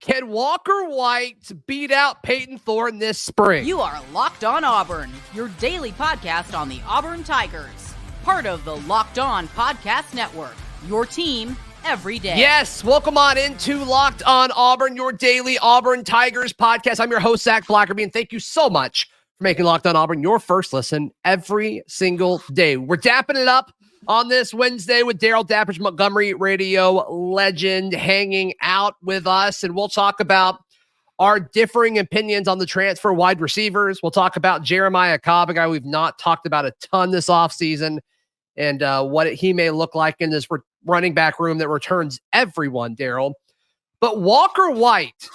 Can Walker White beat out Payton Thorne this spring? You are Locked On Auburn, your daily podcast on the Auburn Tigers. Part of the Locked On Podcast Network, your team every day. Yes, welcome on into Locked On Auburn, your daily Auburn Tigers podcast. I'm your host, Zac Blackerby, and thank you so much for making Locked On Auburn your first listen every single day. We're dapping it up on this Wednesday with Darrell Dapprich, Montgomery radio legend, hanging out with us, and we'll talk about our differing opinions on the transfer wide receivers. We'll talk about Jeremiah Cobb, a guy we've not talked about a ton this offseason, and what he may look like in this running back room that returns everyone, Darrell. But Walker White,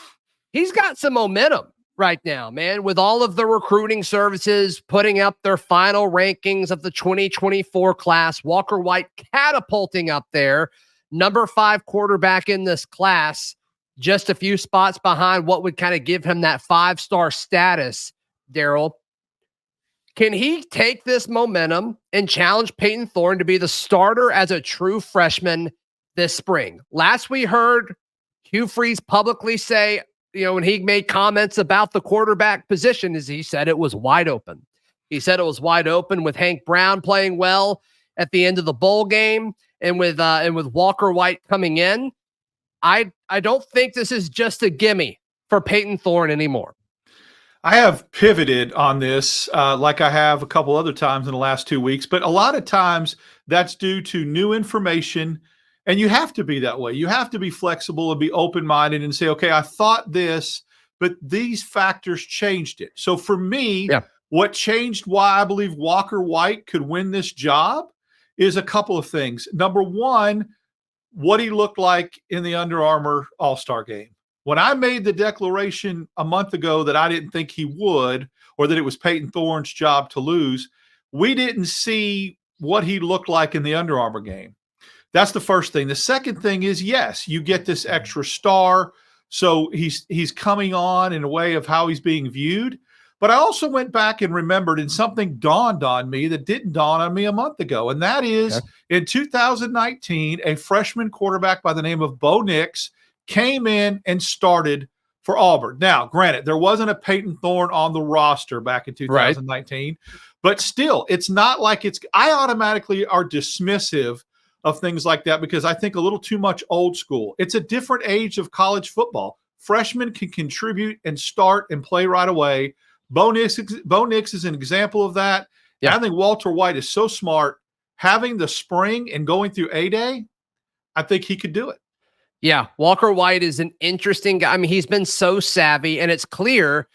he's got some momentum right now, man, with all of the recruiting services putting up their final rankings of the 2024 class. Walker White catapulting up there, number 5 quarterback in this class, just a few spots behind what would kind of give him that 5-star status, Darrell. Can he take this momentum and challenge Payton Thorne to be the starter as a true freshman this spring? Last we heard Hugh Freeze publicly say, when he made comments about the quarterback position, is he said it was wide open. He said it was wide open with Hank Brown playing well at the end of the bowl game, and with Walker White coming in. I don't think this is just a gimme for Payton Thorne anymore. I have pivoted on this like I have a couple other times in the last 2 weeks, but a lot of times that's due to new information. And you have to be that way. You have to be flexible and be open-minded and say, okay, I thought this, but these factors changed it. So for me, What changed why I believe Walker White could win this job is a couple of things. Number one, what he looked like in the Under Armour All-Star game. When I made the declaration a month ago that I didn't think he would, or that it was Payton Thorne's job to lose, we didn't see what he looked like in the Under Armour game. That's the first thing. The second thing is, yes, you get this extra star. So he's coming on in a way of how he's being viewed. But I also went back and remembered, and something dawned on me that didn't dawn on me a month ago. And that is in 2019, a freshman quarterback by the name of Bo Nix came in and started for Auburn. Now, granted, there wasn't a Payton Thorne on the roster back in 2019, but still, it's not like I automatically are dismissive of things like that because I think a little too much old school. It's a different age of college football. Freshmen can contribute and start and play right away. Bo Nix is an example of that. Yeah. I think Walter White is so smart. Having the spring and going through A-Day, I think he could do it. Yeah, Walker White is an interesting guy. I mean, he's been so savvy, and it's clear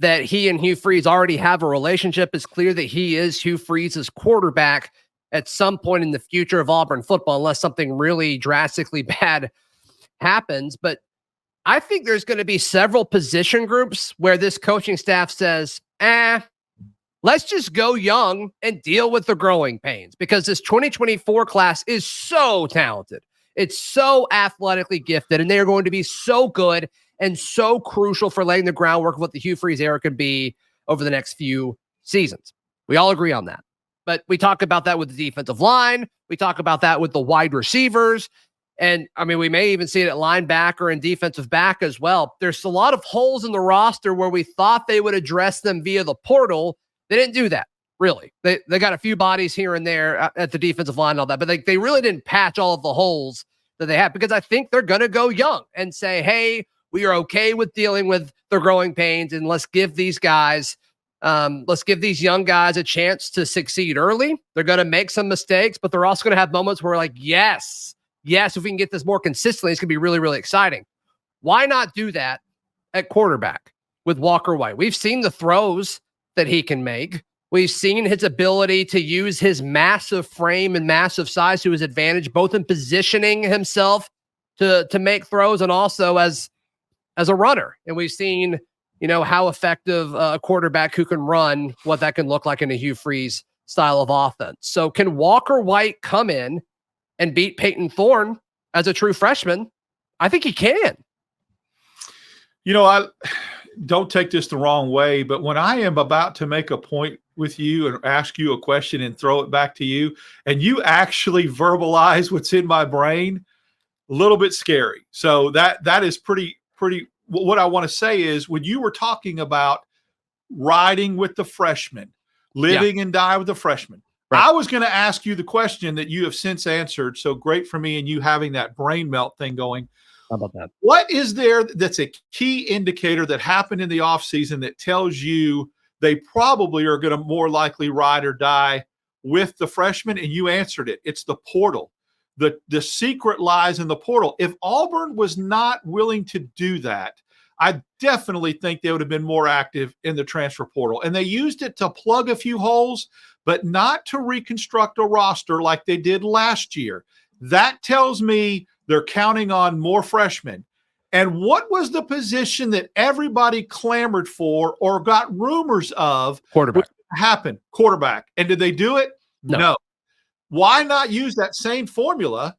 that he and Hugh Freeze already have a relationship. It's clear that he is Hugh Freeze's quarterback at some point in the future of Auburn football, unless something really drastically bad happens. But I think there's going to be several position groups where this coaching staff says, let's just go young and deal with the growing pains, because this 2024 class is so talented. It's so athletically gifted, and they are going to be so good and so crucial for laying the groundwork of what the Hugh Freeze era could be over the next few seasons. We all agree on that. But we talk about that with the defensive line. We talk about that with the wide receivers. And, I mean, we may even see it at linebacker and defensive back as well. There's a lot of holes in the roster where we thought they would address them via the portal. They didn't do that, really. They got a few bodies here and there at the defensive line and all that, but they really didn't patch all of the holes that they have, because I think they're going to go young and say, hey, we are okay with dealing with the growing pains, and let's give these guys let's give these young guys a chance to succeed early. They're going to make some mistakes, but they're also going to have moments where, like, yes, if we can get this more consistently, it's going to be really, really exciting. Why not do that at quarterback with Walker White? We've seen the throws that he can make. We've seen his ability to use his massive frame and massive size to his advantage, both in positioning himself to make throws and also as a runner. And we've seen, how effective a quarterback who can run, what that can look like in a Hugh Freeze style of offense. So can Walker White come in and beat Payton Thorne as a true freshman? I think he can. I don't take this the wrong way, but when I am about to make a point with you and ask you a question and throw it back to you, and you actually verbalize what's in my brain, a little bit scary. So that is pretty what I want to say is when you were talking about riding with the freshmen, living and die with the freshmen, right. I was going to ask you the question that you have since answered. So great for me and you having that brain melt thing going. How about that? What is there that's a key indicator that happened in the offseason that tells you they probably are going to more likely ride or die with the freshmen? And you answered it. It's the portal. The secret lies in the portal. If Auburn was not willing to do that, I definitely think they would have been more active in the transfer portal. And they used it to plug a few holes, but not to reconstruct a roster like they did last year. That tells me they're counting on more freshmen. And what was the position that everybody clamored for or got rumors of? Quarterback. Happened? Quarterback. And did they do it? No. Why not use that same formula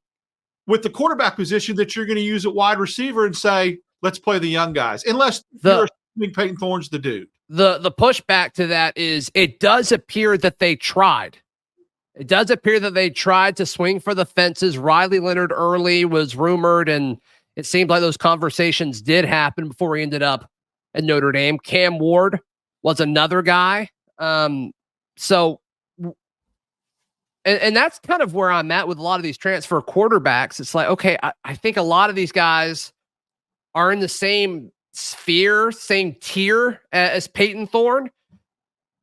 with the quarterback position that you're going to use at wide receiver and say, let's play the young guys, unless you're assuming Payton Thorne's the dude. The pushback to that is it does appear that they tried. It does appear that they tried to swing for the fences. Riley Leonard early was rumored, and it seemed like those conversations did happen before he ended up at Notre Dame. Cam Ward was another guy. And that's kind of where I'm at with a lot of these transfer quarterbacks. It's like, okay, I think a lot of these guys are in the same sphere, same tier as Payton Thorne.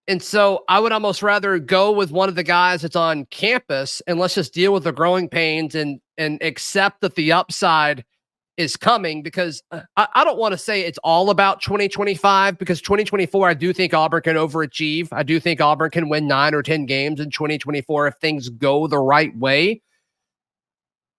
And so I would almost rather go with one of the guys that's on campus and let's just deal with the growing pains and accept that the upside is coming, because I don't want to say it's all about 2025, because 2024, I do think Auburn can overachieve. I do think Auburn can win 9 or 10 games in 2024 if things go the right way.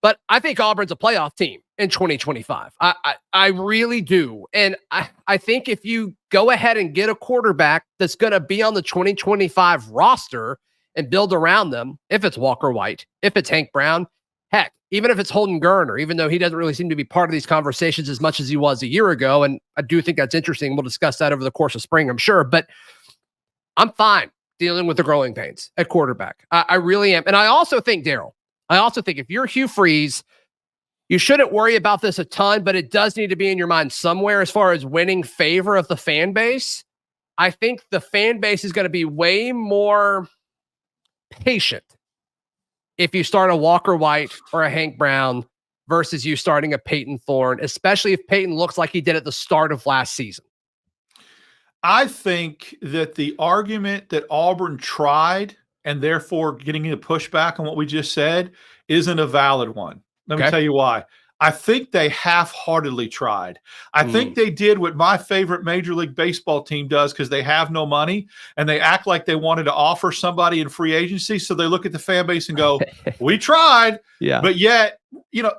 But I think Auburn's a playoff team in 2025. I really do. And I think if you go ahead and get a quarterback that's going to be on the 2025 roster and build around them, if it's Walker White, if it's Hank Brown, heck, even if it's Holden Geriner, even though he doesn't really seem to be part of these conversations as much as he was a year ago. And I do think that's interesting. We'll discuss that over the course of spring, I'm sure. But I'm fine dealing with the growing pains at quarterback. I really am. And I also think, Darrell, if you're Hugh Freeze, you shouldn't worry about this a ton, but it does need to be in your mind somewhere as far as winning favor of the fan base. I think the fan base is going to be way more patient if you start a Walker White or a Hank Brown versus you starting a Payton Thorne, especially if Payton looks like he did at the start of last season. I think that the argument that Auburn tried and therefore getting into pushback on what we just said isn't a valid one. Let me tell you why. I think they half-heartedly tried. I think they did what my favorite Major League Baseball team does because they have no money and they act like they wanted to offer somebody in free agency. So they look at the fan base and go, we tried. Yeah. But yet,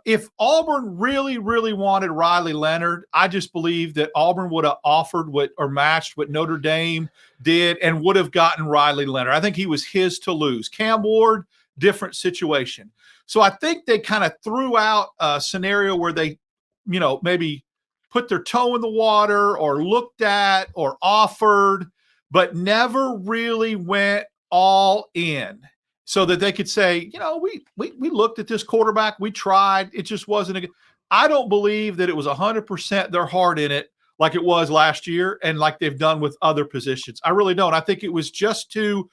if Auburn really, really wanted Riley Leonard, I just believe that Auburn would have offered or matched what Notre Dame did and would have gotten Riley Leonard. I think he was his to lose. Cam Ward, different situation. So I think they kind of threw out a scenario where they, maybe put their toe in the water or looked at or offered, but never really went all in so that they could say, we looked at this quarterback, we tried, it just wasn't I don't believe that it was 100% their heart in it like it was last year and like they've done with other positions. I really don't. I think it was just to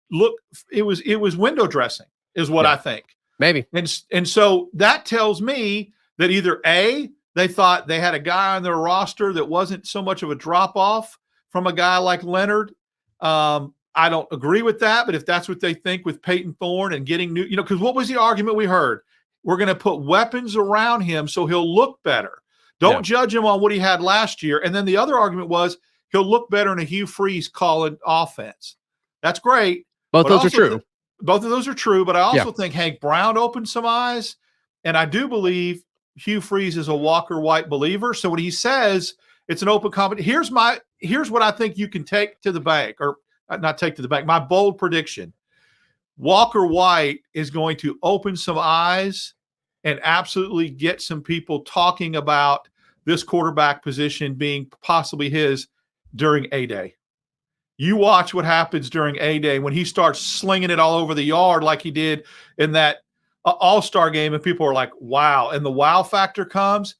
look, it was window dressing is what I think. Maybe. And so that tells me that either A, they thought they had a guy on their roster that wasn't so much of a drop-off from a guy like Leonard. I don't agree with that, but if that's what they think with Payton Thorne and getting new, because what was the argument we heard? We're going to put weapons around him so he'll look better. Don't judge him on what he had last year. And then the other argument was he'll look better in a Hugh Freeze calling offense. That's great. Both those are true. Both of those are true, but I also think Hank Brown opened some eyes, and I do believe Hugh Freeze is a Walker White believer. So when he says it's an open competition, here's what I think you can take to the bank, or not take to the bank. My bold prediction: Walker White is going to open some eyes and absolutely get some people talking about this quarterback position being possibly his during A-Day. You watch what happens during A-Day when he starts slinging it all over the yard like he did in that All-Star game, and people are like, wow. And the wow factor comes,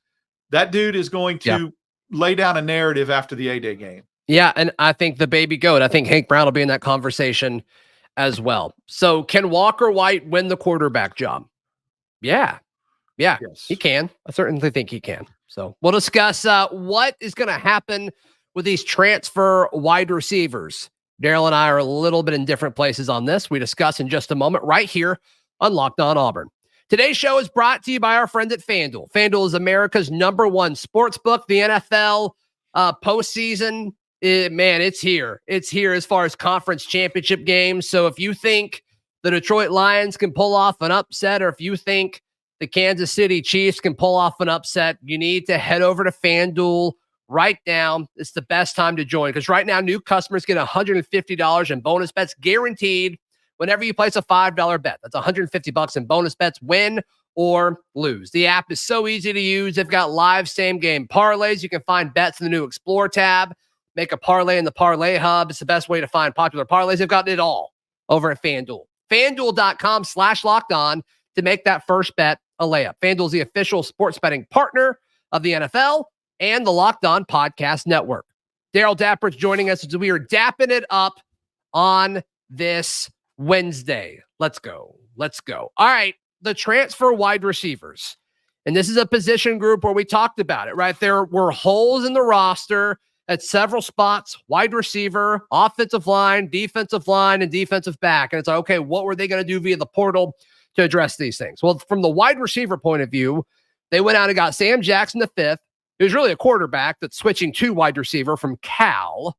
that dude is going to lay down a narrative after the A-Day game. Yeah, and I think the baby goat, I think Hank Brown will be in that conversation as well. So can Walker White win the quarterback job? Yeah, yes. He can. I certainly think he can. So we'll discuss what is going to happen with these transfer wide receivers. Darrell and I are a little bit in different places on this. We discuss in just a moment right here on Locked On Auburn. Today's show is brought to you by our friends at FanDuel. FanDuel is America's #1 sports book. The NFL postseason, it's here. It's here as far as conference championship games. So if you think the Detroit Lions can pull off an upset, or if you think the Kansas City Chiefs can pull off an upset, you need to head over to FanDuel right now. It's the best time to join, because right now new customers get $150 in bonus bets guaranteed whenever you place a $5 bet. That's $150 in bonus bets, win or lose. The app is so easy to use. They've got live same-game parlays. You can find bets in the new Explore tab. Make a parlay in the Parlay Hub. It's the best way to find popular parlays. They've got it all over at FanDuel. FanDuel.com/lockedon to make that first bet a layup. FanDuel is the official sports betting partner of the NFL and the Locked On Podcast Network. Darrell Dapprich joining us as we are dapping it up on this Wednesday. Let's go. All right. The transfer wide receivers. And this is a position group where we talked about it, right? There were holes in the roster at several spots: wide receiver, offensive line, and defensive back. And it's like, okay, what were they going to do via the portal to address these things? Well, from the wide receiver point of view, they went out and got Sam Jackson V, who's really a quarterback that's switching to wide receiver from Cal.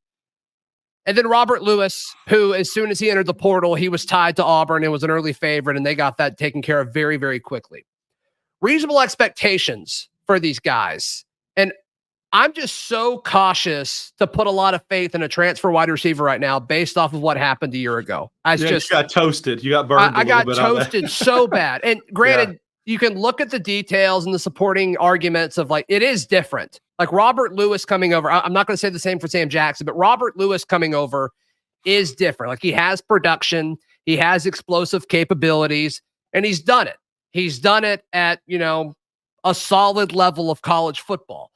And then Robert Lewis, who, as soon as he entered the portal, he was tied to Auburn and was an early favorite, and they got that taken care of very, very quickly. Reasonable expectations for these guys. And I'm just so cautious to put a lot of faith in a transfer wide receiver right now based off of what happened a year ago. You got toasted. You got burned. I got toasted so bad. And granted, you can look at the details and the supporting arguments of, like, it is different. Like Robert Lewis coming over. I'm not going to say the same for Sam Jackson, but Robert Lewis coming over is different. Like, he has production, he has explosive capabilities, and he's done it. He's done it at, a solid level of college football.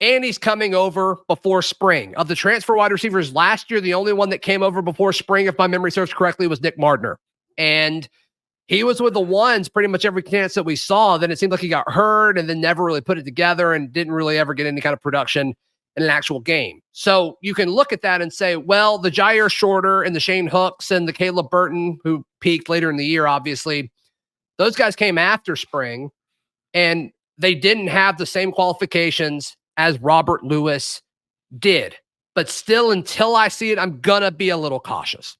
And he's coming over before spring. Of the transfer wide receivers last year, the only one that came over before spring, if my memory serves correctly, was Nick Mardner. And he was with the ones pretty much every chance that we saw. Then it seemed like he got hurt and then never really put it together and didn't really ever get any kind of production in an actual game. So you can look at that and say, well, the Jair Shorter and the Shane Hooks and the Caleb Burton, who peaked later in the year, obviously, those guys came after spring and they didn't have the same qualifications as Robert Lewis did. But still, until I see it, I'm going to be a little cautious.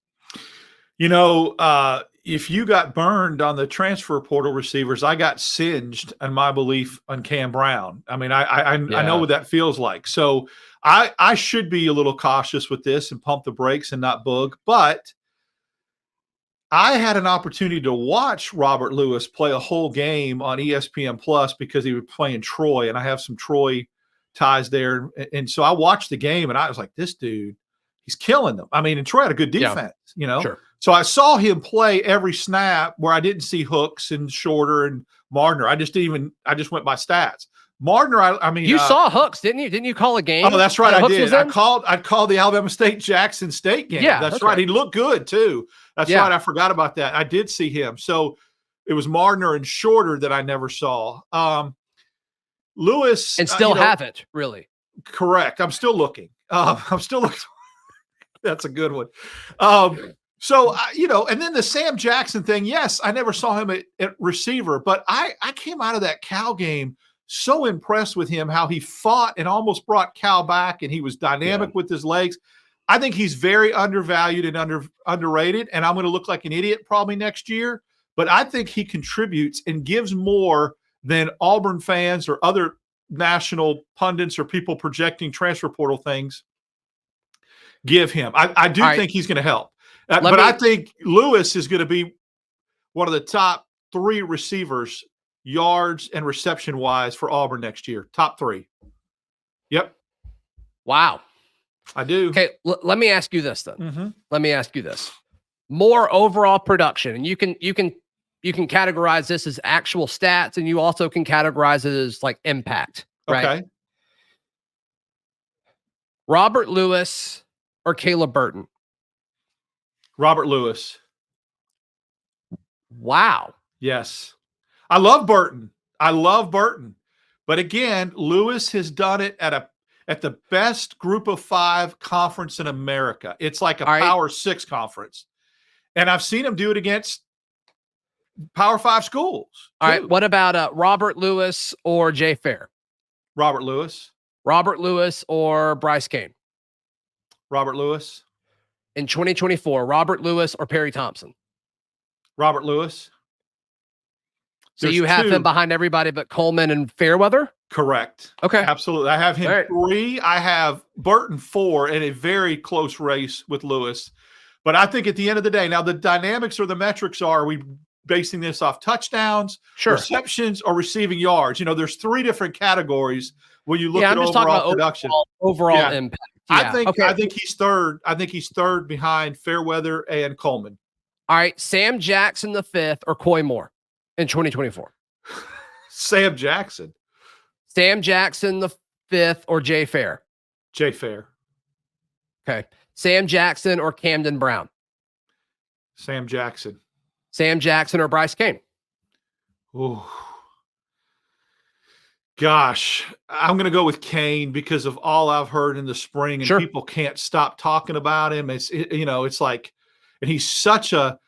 If you got burned on the transfer portal receivers, I got singed in my belief on Cam Brown. I mean, I know what that feels like. So I should be a little cautious with this and pump the brakes and not bug. But I had an opportunity to watch Robert Lewis play a whole game on ESPN Plus because he was playing Troy, and I have some Troy ties there. And so I watched the game, and I was like, this dude, he's killing them. I mean, and Troy had a good defense, Sure. So I saw him play every snap where I didn't see Hooks and Shorter and Mardner. I just went by stats. Mardner, I mean, you saw Hooks, didn't you? Didn't you call a game? Oh, that's right, I Hooks did. I called the Alabama Jackson State game. Yeah, that's right. He looked good too. That's right. I forgot about that. I did see him. So it was Mardner and Shorter that I never saw. Lewis, and still haven't really. Correct. I'm still looking. That's a good one. And then the Sam Jackson thing, yes, I never saw him at receiver, but I came out of that Cal game so impressed with him, how he fought and almost brought Cal back, and he was dynamic with his legs. I think he's very undervalued and underrated, and I'm going to look like an idiot probably next year, but I think he contributes and gives more than Auburn fans or other national pundits or people projecting transfer portal things give him. I do think he's going to help. I think Lewis is going to be one of the top 3 receivers, yards and reception-wise, for Auburn next year. Top 3. Yep. Wow. I do. Okay, let me ask you this then. Mm-hmm. Let me ask you this. More overall production, and you can categorize this as actual stats, and you also can categorize it as like impact, right? Okay. Robert Lewis or Caleb Burton? Robert Lewis. Wow. Yes. I love Burton. But again, Lewis has done it at the best group of 5 conference in America. It's like a Power 6 conference. And I've seen him do it against Power 5 schools. All right. What about Robert Lewis or Jay Fair? Robert Lewis. Robert Lewis or Bryce Kane? Robert Lewis. In 2024, Robert Lewis or Perry Thompson? Robert Lewis. So you have him behind everybody but Coleman and Fairweather? Correct. Okay. Absolutely. I have him 3. I have Burton 4 in a very close race with Lewis. But I think at the end of the day, now the dynamics or the metrics are we basing this off touchdowns, receptions, or receiving yards? There's 3 different categories when you look at overall production. Overall impact. Yeah. I think he's third. I think he's third behind Fairweather and Coleman. All right. Sam Jackson the 5th or Coy Moore in 2024? Sam Jackson. Sam Jackson the 5th or Jay Fair? Jay Fair. Okay. Sam Jackson or Camden Brown? Sam Jackson. Sam Jackson or Bryce Kane? Oh, gosh, I'm going to go with Kane because of all I've heard in the spring, and people can't stop talking about him. It's like, and he's such a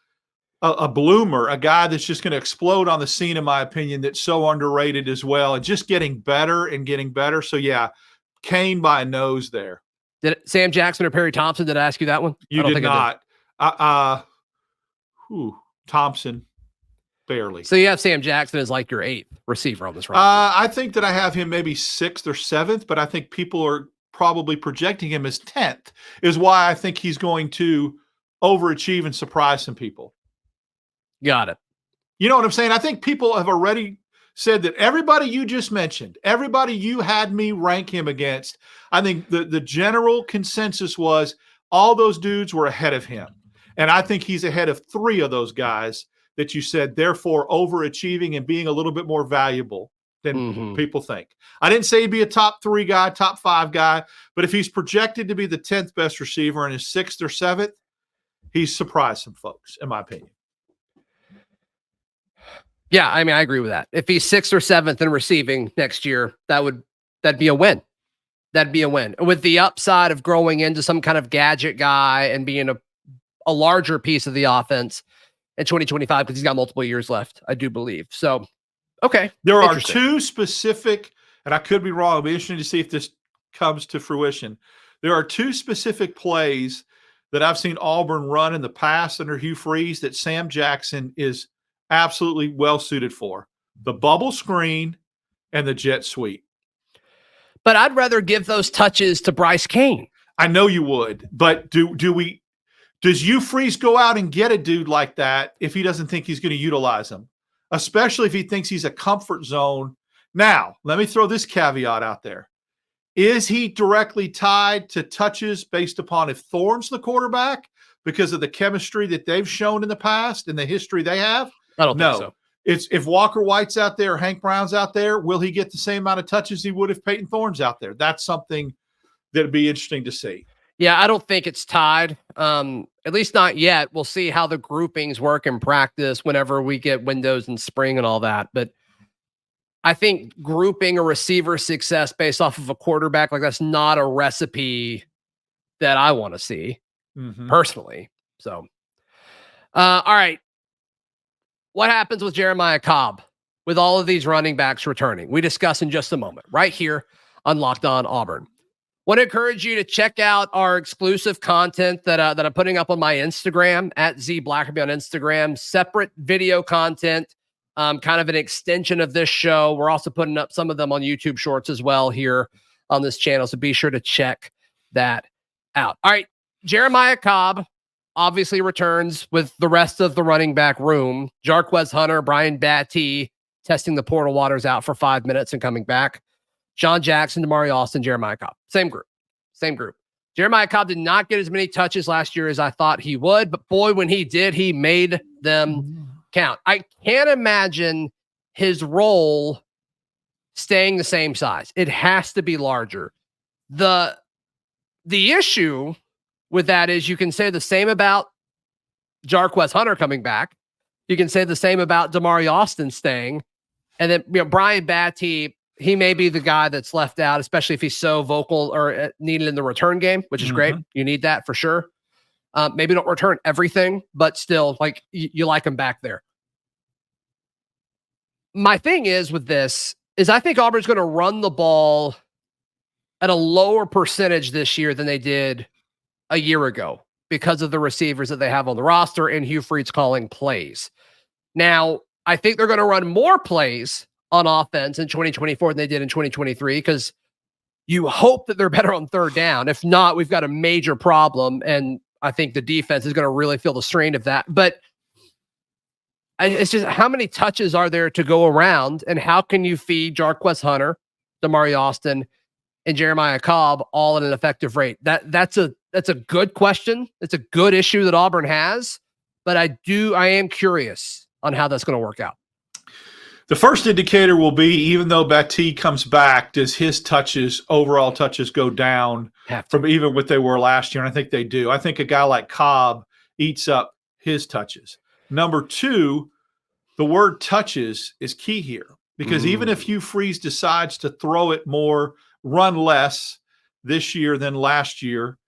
bloomer, a guy that's just going to explode on the scene, in my opinion, that's so underrated as well, and just getting better and getting better. So yeah, Kane by a nose there. Did Sam Jackson or Perry Thompson? Did I ask you that one? You did not. Thompson, barely. So you have Sam Jackson as like your 8th receiver on this roster. I think that I have him maybe 6th or 7th, but I think people are probably projecting him as 10th, is why I think he's going to overachieve and surprise some people. Got it. You know what I'm saying? I think people have already said that everybody you just mentioned, everybody you had me rank him against, I think the general consensus was all those dudes were ahead of him. And I think he's ahead of 3 of those guys that you said, therefore overachieving and being a little bit more valuable than people think. I didn't say he'd be a top 3 guy, top 5 guy, but if he's projected to be the 10th best receiver and is 6th or 7th, he's surprised some folks, in my opinion. Yeah, I mean, I agree with that. If he's 6th or 7th in receiving next year, that'd be a win. That'd be a win. With the upside of growing into some kind of gadget guy and being a larger piece of the offense in 2025, because he's got multiple years left, I do believe. So, okay. There are 2 specific, and I could be wrong, it'll be interesting to see if this comes to fruition. There are 2 specific plays that I've seen Auburn run in the past under Hugh Freeze that Sam Jackson is absolutely well suited for: the bubble screen and the jet sweep. But I'd rather give those touches to Bryce Kane. I know you would, but does Hugh Freeze go out and get a dude like that if he doesn't think he's going to utilize him, especially if he thinks he's a comfort zone? Now, let me throw this caveat out there. Is he directly tied to touches based upon if Thorne's the quarterback because of the chemistry that they've shown in the past and the history they have? I don't think so. It's if Walker White's out there or Hank Brown's out there, will he get the same amount of touches he would if Payton Thorne's out there? That's something that'd be interesting to see. Yeah, I don't think it's tied. At least not yet. We'll see how the groupings work in practice whenever we get windows in spring and all that. But I think grouping a receiver success based off of a quarterback, like that's not a recipe that I want to see personally. So, all right. What happens with Jeremiah Cobb with all of these running backs returning? We discuss in just a moment right here on Locked On Auburn. Want to encourage you to check out our exclusive content that I'm putting up on my Instagram at Z Blackerby on Instagram. Separate video content, kind of an extension of this show. We're also putting up some of them on YouTube Shorts as well here on this channel, so be sure to check that out. All right, Jeremiah Cobb obviously returns with the rest of the running back room. Jarquez Hunter, Brian Battie testing the portal waters out for 5 minutes and coming back. Sean Jackson, Damari Austin, Jeremiah Cobb. Same group. Jeremiah Cobb did not get as many touches last year as I thought he would, but boy, when he did, he made them count. I can't imagine his role staying the same size. It has to be larger. The The issue with that is you can say the same about Jarquez Hunter coming back. You can say the same about Damari Austin staying. And then, Brian Batty, he may be the guy that's left out, especially if he's so vocal or needed in the return game, which is great. You need that for sure. Maybe don't return everything, but still, like, you like him back there. My thing is with this is I think Auburn's going to run the ball at a lower percentage this year than they did a year ago because of the receivers that they have on the roster and Hugh Freeze calling plays. Now, I think they're going to run more plays on offense in 2024 than they did in 2023 because you hope that they're better on third down. If not, we've got a major problem, and I think the defense is going to really feel the strain of that. But it's just how many touches are there to go around, and how can you feed Jarquez Hunter, Damari Austin, and Jeremiah Cobb all at an effective rate? That's a good question. It's a good issue that Auburn has, but I am curious on how that's going to work out. The first indicator will be, even though Batty comes back, does his overall touches go down from even what they were last year? And I think they do. I think a guy like Cobb eats up his touches. Number two, the word touches is key here, because even if Hugh Freeze decides to throw it more, run less this year than last year,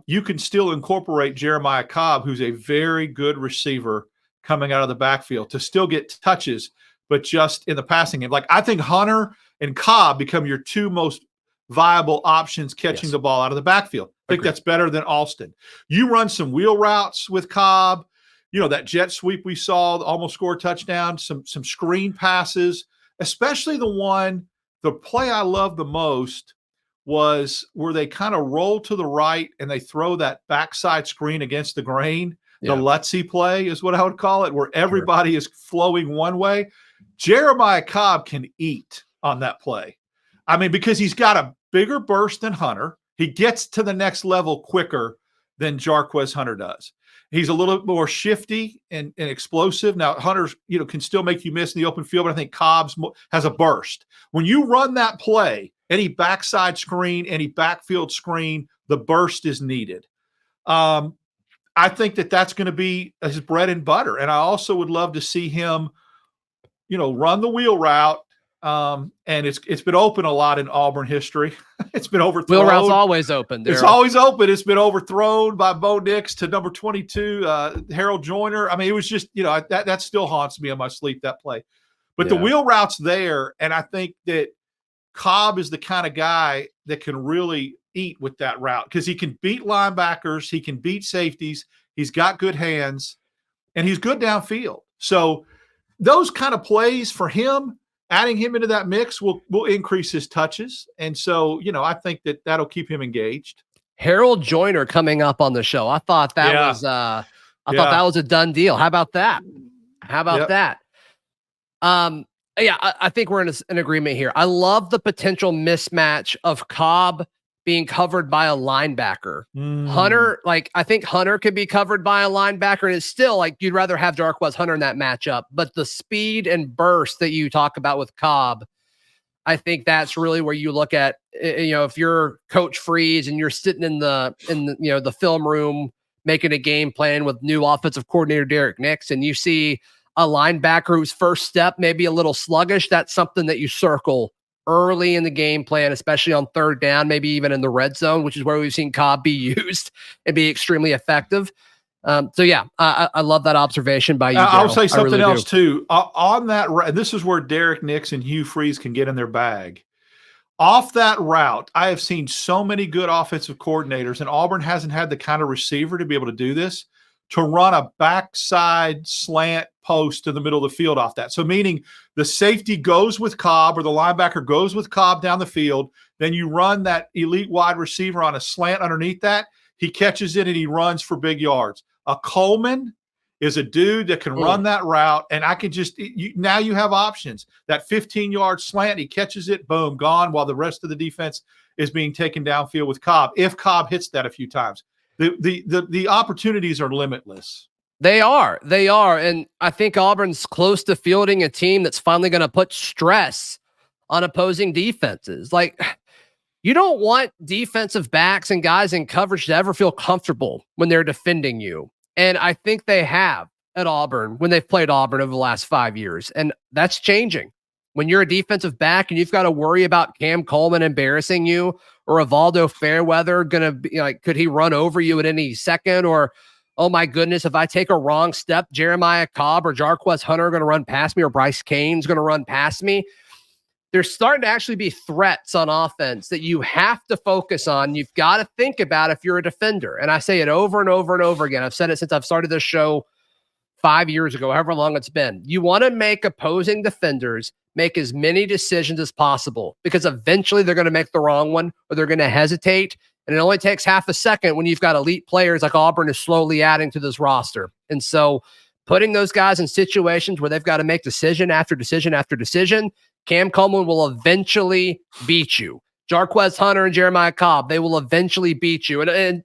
you can still incorporate Jeremiah Cobb, who's a very good receiver coming out of the backfield, to still get touches, but just in the passing game. Like, I think Hunter and Cobb become your two most viable options catching the ball out of the backfield. I think that's better than Alston. You run some wheel routes with Cobb, that jet sweep we saw, almost scored a touchdown, some screen passes, especially the play I love the most was where they kind of roll to the right and they throw that backside screen against the grain. The Lutzy play is what I would call it, where everybody is flowing one way. Jeremiah Cobb can eat on that play. I mean, because he's got a bigger burst than Hunter. He gets to the next level quicker than Jarquez Hunter does. He's a little bit more shifty and explosive. Now, Hunter's, can still make you miss in the open field, but I think Cobb's has a burst. When you run that play, any backside screen, any backfield screen, the burst is needed. I think that's going to be his bread and butter. And I also would love to see him, run the wheel route. And it's been open a lot in Auburn history. It's been overthrown. Wheel route's always open. It's always open. It's been overthrown by Bo Nix to number 22, Harold Joyner. I mean, it was just, that still haunts me in my sleep, that play. But the wheel route's there, and I think that Cobb is the kind of guy that can really eat with that route because he can beat linebackers, he can beat safeties, he's got good hands, and he's good downfield. So those kind of plays for him, adding him into that mix will increase his touches. And so, I think that'll keep him engaged. Harold Joyner coming up on the show. I thought that was thought that was a done deal. How about that? That? I think we're in an agreement here. I love the potential mismatch of Cobb being covered by a linebacker. Hunter, I think Hunter could be covered by a linebacker, and it's still you'd rather have Jarquez Hunter in that matchup. But the speed and burst that you talk about with Cobb, I think that's really where you look at, if you're Coach Freeze and you're sitting in the film room making a game plan with new offensive coordinator Derek Nix, and you see a linebacker whose first step may be a little sluggish, that's something that you circle early in the game plan, especially on third down, maybe even in the red zone, which is where we've seen Cobb be used and be extremely effective. I love that observation by you. I'll say something else too. On that, this is where Derek Nix and Hugh Freeze can get in their bag. Off that route, I have seen so many good offensive coordinators, and Auburn hasn't had the kind of receiver to be able to do this, to run a backside slant post in the middle of the field off that. So meaning the safety goes with Cobb or the linebacker goes with Cobb down the field. Then you run that elite wide receiver on a slant underneath that. He catches it and he runs for big yards. A Coleman is a dude that can run that route. And I can now you have options. That 15-yard slant, he catches it, boom, gone, while the rest of the defense is being taken downfield with Cobb. If Cobb hits that a few times. The opportunities are limitless. They are. And I think Auburn's close to fielding a team that's finally going to put stress on opposing defenses. you don't want defensive backs and guys in coverage to ever feel comfortable when they're defending you. And I think they have at Auburn when they've played Auburn over the last 5 years. And that's changing. When you're a defensive back and you've got to worry about Cam Coleman embarrassing you, or Evaldo Fairweather going to be like, could he run over you at any second? Or, oh my goodness, if I take a wrong step, Jeremiah Cobb or Jarquez Hunter are going to run past me, or Bryce Cain's going to run past me. There's starting to actually be threats on offense that you have to focus on. You've got to think about if you're a defender. And I say it over and over and over again. I've said it since I've started this show 5 years ago, however long it's been. You want to make opposing defenders make as many decisions as possible, because eventually they're going to make the wrong one, or they're going to hesitate. And it only takes half a second when you've got elite players like Auburn is slowly adding to this roster. And so putting those guys in situations where they've got to make decision after decision after decision, Cam Coleman will eventually beat you. Jarquez Hunter and Jeremiah Cobb, they will eventually beat you. And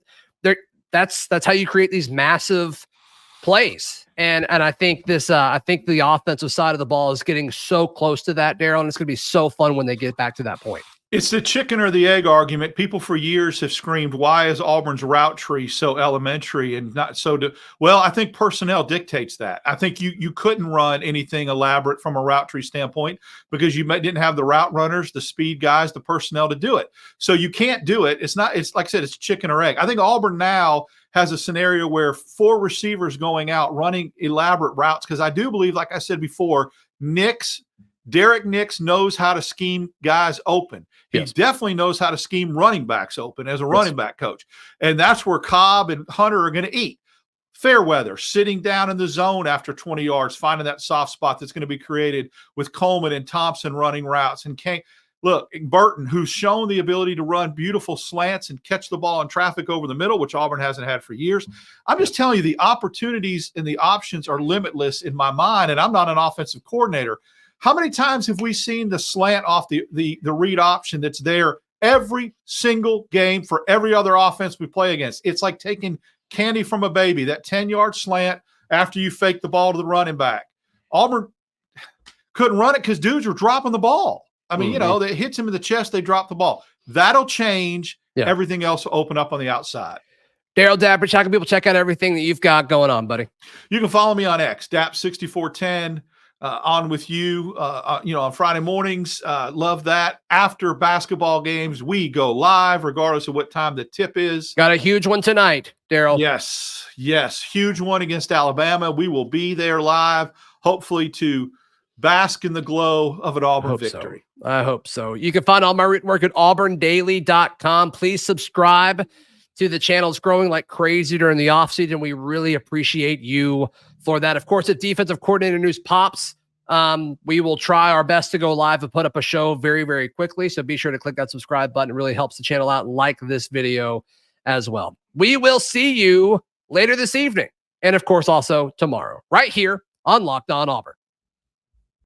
that's how you create these massive plays. And I think the offensive side of the ball is getting so close to that, Darrell, and it's going to be so fun when they get back to that point. It's the chicken or the egg argument. People for years have screamed, why is Auburn's route tree so elementary and not so well, I think personnel dictates that. I think you couldn't run anything elaborate from a route tree standpoint because you didn't have the route runners, the speed guys, the personnel to do it. So you can't do it. It's like I said, it's chicken or egg. I think Auburn now has a scenario where 4 receivers going out running elaborate routes, because I do believe, like I said before, Derek Nix knows how to scheme guys open. He definitely knows how to scheme running backs open as a running back coach. And that's where Cobb and Hunter are going to eat. Fairweather sitting down in the zone after 20 yards, finding that soft spot that's going to be created with Coleman and Thompson running routes. And Burton, who's shown the ability to run beautiful slants and catch the ball in traffic over the middle, which Auburn hasn't had for years. I'm just telling you, the opportunities and the options are limitless in my mind, and I'm not an offensive coordinator. How many times have we seen the slant off the read option that's there every single game for every other offense we play against? It's like taking candy from a baby, that 10-yard slant after you fake the ball to the running back. Auburn couldn't run it because dudes were dropping the ball. I mean, it hits him in the chest, they drop the ball. That'll change. Yeah. Everything else will open up on the outside. Darrell Dapprich, how can people check out everything that you've got going on, buddy? You can follow me on X, Dap6410. On with you, on Friday mornings. Love that. After basketball games, we go live, regardless of what time the tip is. Got a huge one tonight, Darrell. Yes. Huge one against Alabama. We will be there live, hopefully to bask in the glow of an Auburn victory. I hope so. You can find all my written work at auburndaily.com. Please subscribe to the channel. It's growing like crazy during the offseason. We really appreciate you for that. Of course, if defensive coordinator news pops, we will try our best to go live and put up a show very, very quickly. So be sure to click that subscribe button. It really helps the channel out, and like this video as well. We will see you later this evening. And of course, also tomorrow, right here on Locked On Auburn.